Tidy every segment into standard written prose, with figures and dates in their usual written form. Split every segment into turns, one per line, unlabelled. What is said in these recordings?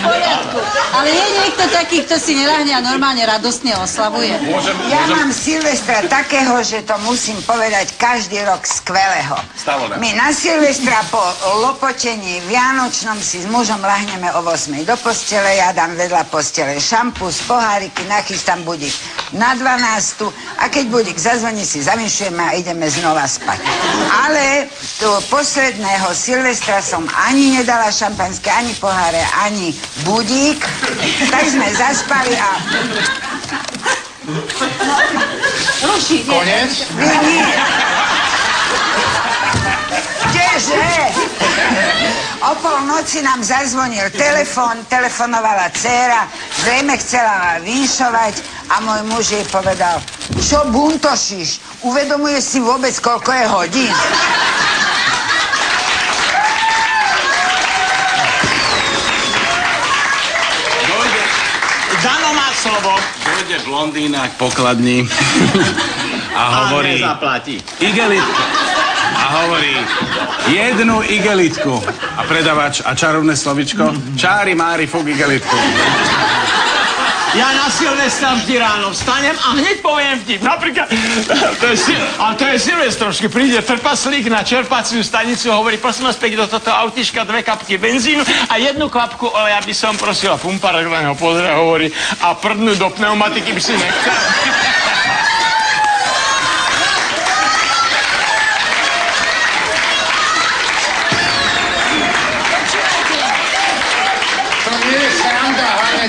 poriadku. Ale je niekto taký, kto si neľahne a normálne radostne oslavuje?
Ja mám Silvestra takého, že to musím povedať každý rok skvelého. My na Silvestra po lopotení vianočnom si s mužom lahneme o 8 do postele, ja dám vedľa postele šampus, poháriky, nachystám budík na 12 a keď budík zazvoní, si zavinšujeme a ideme znova spať. Ale do posledného Silvestra som ani nedala šampanské, ani poháre, ani budík, tak sme zaspali a...
Ruší, nie?
Konec?
Nie. Kdeže? O polnoci nám zazvonil telefon, telefonovala dcéra, zrejme chcela ma vinšovať a môj muž jej povedal, čo buntošíš? Uvedomuješ si vôbec, koľko je hodín?
Dano má slovo.
Dojde blondína k pokladni a hovorí...
A nezaplatí.
Igelitku. A hovorí, jednu igelitku. A predavač, a čarovné slovičko? Čári, mári, fuk, igelitku.
Ja na Silvestra vždy ráno vstanem a hneď poviem vtip. Napríklad, to je silvestrovský, príde trpaslík na čerpaciu stanicu a hovorí, prosím vás pekne, do toto autička 2 kapky benzínu a 1 kvapku oleja by som prosila. Pumpar na neho pozrie a hovorí, a prdnú do pneumatiky by si nechcel.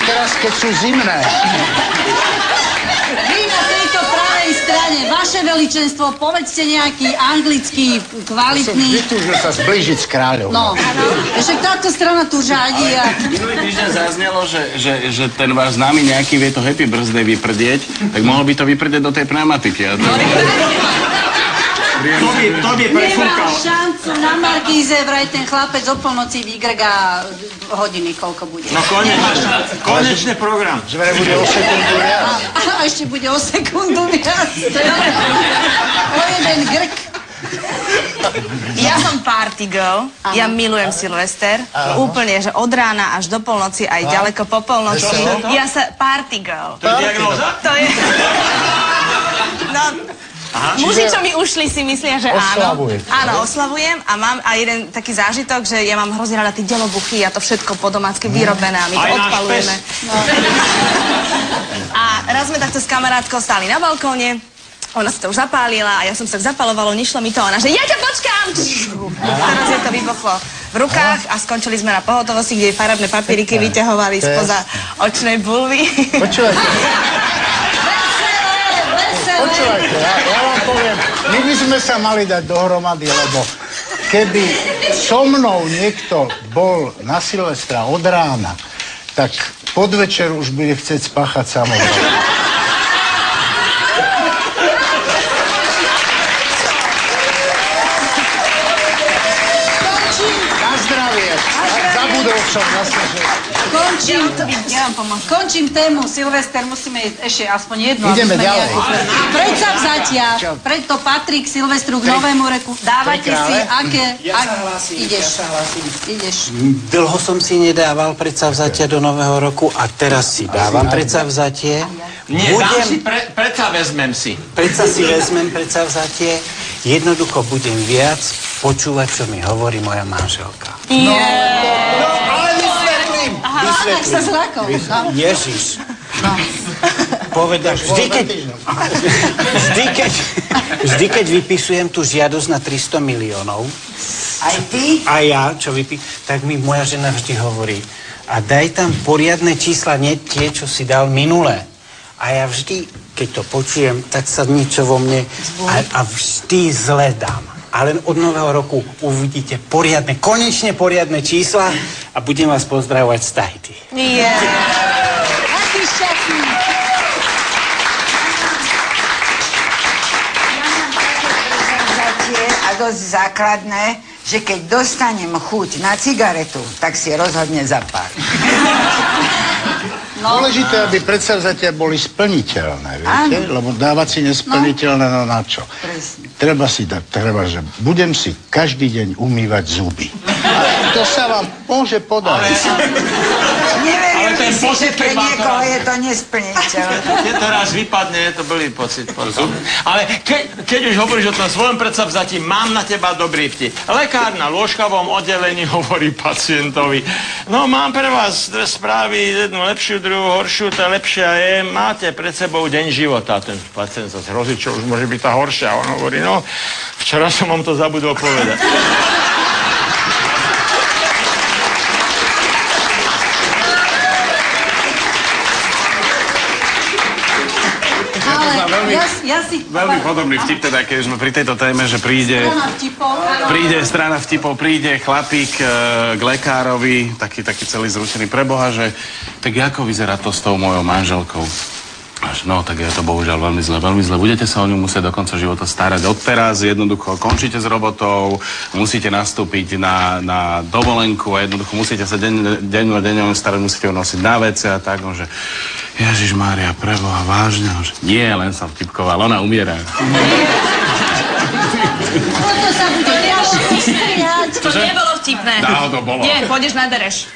Teraz, keď sú zimné.
Vy na tejto pravej strane, vaše veličenstvo, povedzte nejaký anglický, kvalitný...
Som vytúžil sa zblížiť s kráľom.
No, ešte táto strana tu žádí a...
Minulý týždeň zaznelo, že ten váš známy nejaký vie to happy birthday vyprdieť, tak mohol by to vyprdieť do tej pneumatiky.
To by prefúkal.
Nemá šancu na Markíze, vraj ten chlapec o polnoci vygrgá hodiny, koľko bude.
No konečne program.
Že vraj bude o sekundu viac.
A ešte bude o sekundu viac. O jeden grk.
Ja som party girl, ja milujem Silvester, úplne, že od rána až do polnoci, aj ďaleko po polnoci. Ja sa party girl.
To je diagnóza?
To je... No, muži, čo mi ušli, si myslia, že áno. Áno, oslavujem a mám aj jeden taký zážitok, že ja mám hrozne rada tie delobuchy a to všetko po domácky vyrobené a my to odpalujeme. A raz sme takto s kamarátkou stáli na balkóne. Ona sa to už zapálila a ja som sa zapalovalo, nešlo mi to, ona, že ja ťa počkám! Teraz je to vybuchlo v rukách a skončili sme na pohotovosti, kde farebné papieriky vyťahovali spoza očnej bulvy.
Počúvajte. Počúvajte, ja vám poviem, my by sme sa mali dať dohromady, lebo keby so mnou niekto bol na Silvestra od rána, tak podvečer už bude chcieť spáchať samovraždu. Zabudol som zase, že...
Končím tému Silvester, musíme ísť ešte aspoň jednu.
Ideme ďalej.
Predsavzatia, preto patrí k Silvestru, k novému roku. Dávajte si, aké...
Ja sa hlásim,
Ideš.
Dlho som si nedával predsavzatia do nového roku a teraz si dávam predsavzatie.
Nie, dám si, predsa vezmem si.
Predsa si vezmem predsavzatie. Jednoducho budem viac počúvať, čo mi hovorí moja manželka.
No, ale vysvetlím.
Tak sa zlákol.
Ježiš. Povedal, vždy, keď vypisujem tú žiadosť na 300 miliónov,
Aj ty?
a ja, čo tak mi moja žena vždy hovorí, a daj tam poriadne čísla, nie tie, čo si dal minulé. A ja vždy, keď to počujem, tak sa niečo vo mne a vždy zle dám. Ale od nového roku uvidíte poriadne, konečne poriadne čísla a budem vás pozdravovať z Tahiti.
Aký šťastný.
A dosť základné, že keď dostanem chuť na cigaretu, tak si rozhodne zapálim.
No. Dôležité, aby predsavzatia boli splniteľné, viete? Lebo dávať si nesplniteľné, no na čo?
Presne.
Treba, že budem si každý deň umývať zuby. to sa vám môže podať.
Neverím,
ten
si,
pocit,
že pre
keď vám to
niekoho
raz-
je to nesplniteľné.
Keď to raz vypadne, je to blbý pocit potom. Ale keď už hovoríš o tom svojom predsavzatí, mám na teba dobrý vtip. Lekár na lôžkovom oddelení hovorí pacientovi: no mám pre vás dve správy, jednu lepšiu, druhú horšiu. Tá lepšia je, máte pred sebou deň života. Ten pacient sa zhrozí, čo už môže byť tá horšia. On hovorí: no, včera som vám to zabudol povedať.
Ale ja si...
Veľmi podobný vtip, teda keď sme pri tejto téme, že príde strana vtipov, príde chlapík k lekárovi, taký celý zrušený, preboha, že tak ako vyzerá to s tou mojou manželkou? Až, no, tak je to bohužiaľ veľmi zle, veľmi zle. Budete sa o ňu musieť do konca života starať. Odteraz jednoducho končíte s robotou, musíte nastúpiť na dovolenku a jednoducho musíte sa deň starať, musíte ju nosiť na vece a tak, no, že Ježišmária, preboha, vážne? Že nie, len som vtipkoval, ona umiera.
Toto sa bude ďalšie striať.
To nebolo vtipné.
To bolo.
Nie, pôjdeš na dereš.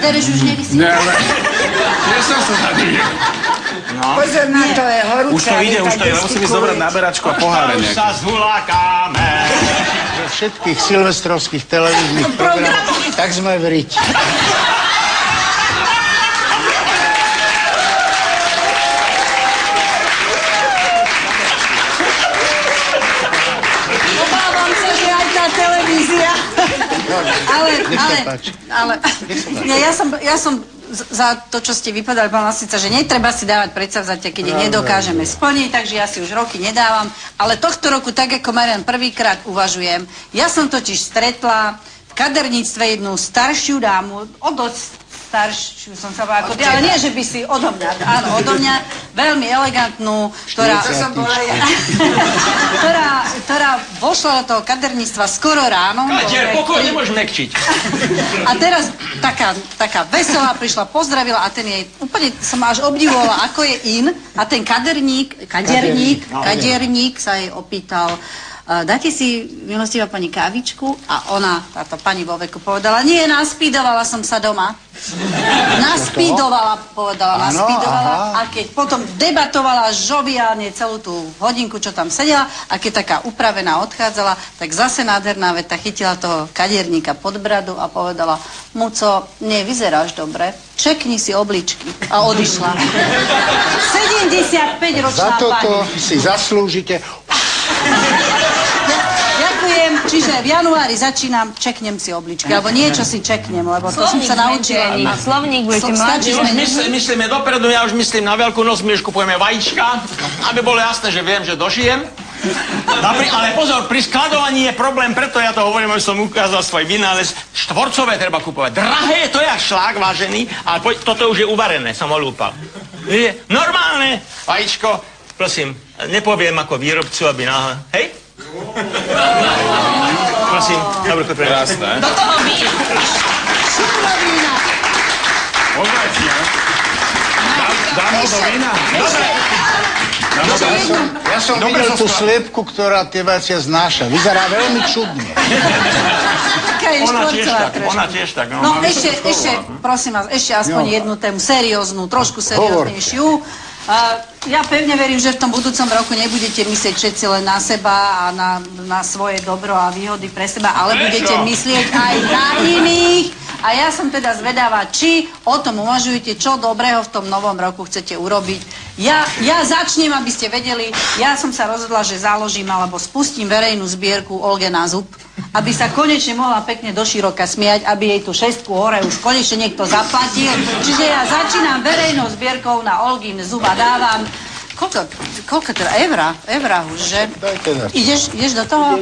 Dereš už nevisí.
Nie, ale... Tiež som sa zadíval.
Pozor na to, je horúca.
Už to ide, musím ísť zobrať naberačku a poháre
Už
nejaké.
sa zhulákáme.
Vo všetkých silvestrovských televíznych programoch, tak sme v riči.
Obávam sa, že aj tá televízia. Ale ja som za to, čo ste vypovedali, pán Lasica, že netreba si dávať predsavzatia, keď ich nedokážeme splniť, takže ja si už roky nedávam. Ale tohto roku, tak ako Marian, prvýkrát uvažujem. Ja som totiž stretla v kaderníctve jednu staršiu dámu, o dosť staršiu som sa bola ako ty, ale nie, že by si odo mňa, áno, odo mňa, veľmi elegantnú, ktorá vošla do toho kaderníctva skoro ráno.
Katier, pokoj, nemôžeš mekčiť.
A teraz taká veselá prišla, pozdravila a ten jej, úplne som až obdivovala, ako je in. A ten kaderník sa jej opýtal: dáte si, milostivá pani, kávičku? A ona, táto pani vo veku, povedala: nie, naspídovala som sa doma. Naspídovala, povedala, naspídovala. A keď potom debatovala žoviálne celú tú hodinku, čo tam sedela, a keď taká upravená odchádzala, tak zase nádherná veta, chytila toho kadierníka pod bradu a povedala: Muco, nevyzeráš dobre, čekni si obličky. A odišla. 75-ročná
Za toto
pani.
si zaslúžite.
Ďakujem, čiže v januári začínam, čeknem si obličky, alebo niečo si čeknem, lebo to som sa naučila.
Slovník budete mať.
Myslíme dopredu, ja už myslím na Veľkú noc, my už kupujeme vajíčka, aby bolo jasné, že viem, že dožijem. Ale pozor, pri skladovaní je problém, preto ja to hovorím, aby som ukázal svoj vynález. Štvorcové treba kupovať. Drahé, to je až šlák, vážený, ale toto už je uvarené, som olúpal. Normálne vajíčko, prosím, nepoviem ako výrobcu, aby náhle... Hej? Prosím, dobrú chuť.
Krásne.
Do toho by.
Šuplovína.
Dám ho do vína.
Ja som videl tú sliepku, ktorá tie veci znáša. Vyzerá veľmi čudne.
Taká je štvorcová trošku.
Ona tiež tak.
No ešte, prosím vás, ešte aspoň jednu tému, serióznu, trošku serióznejšiu. Ja pevne verím, že v tom budúcom roku nebudete myslieť všetci len na seba a na svoje dobro a výhody pre seba, ale budete myslieť aj na iných. A ja som teda zvedavá, či o tom uvažujete, čo dobrého v tom novom roku chcete urobiť. Ja začnem, aby ste vedeli, ja som sa rozhodla, že založím alebo spustím verejnú zbierku Olge na zub, aby sa konečne mohla pekne doširoka smiať, aby jej tú 6 hore už konečne niekto zaplatil. Čiže ja začínam verejnou zbierkou na Olgin zub a dávam... Koľko teda? Evra už, že? Ideš do toho?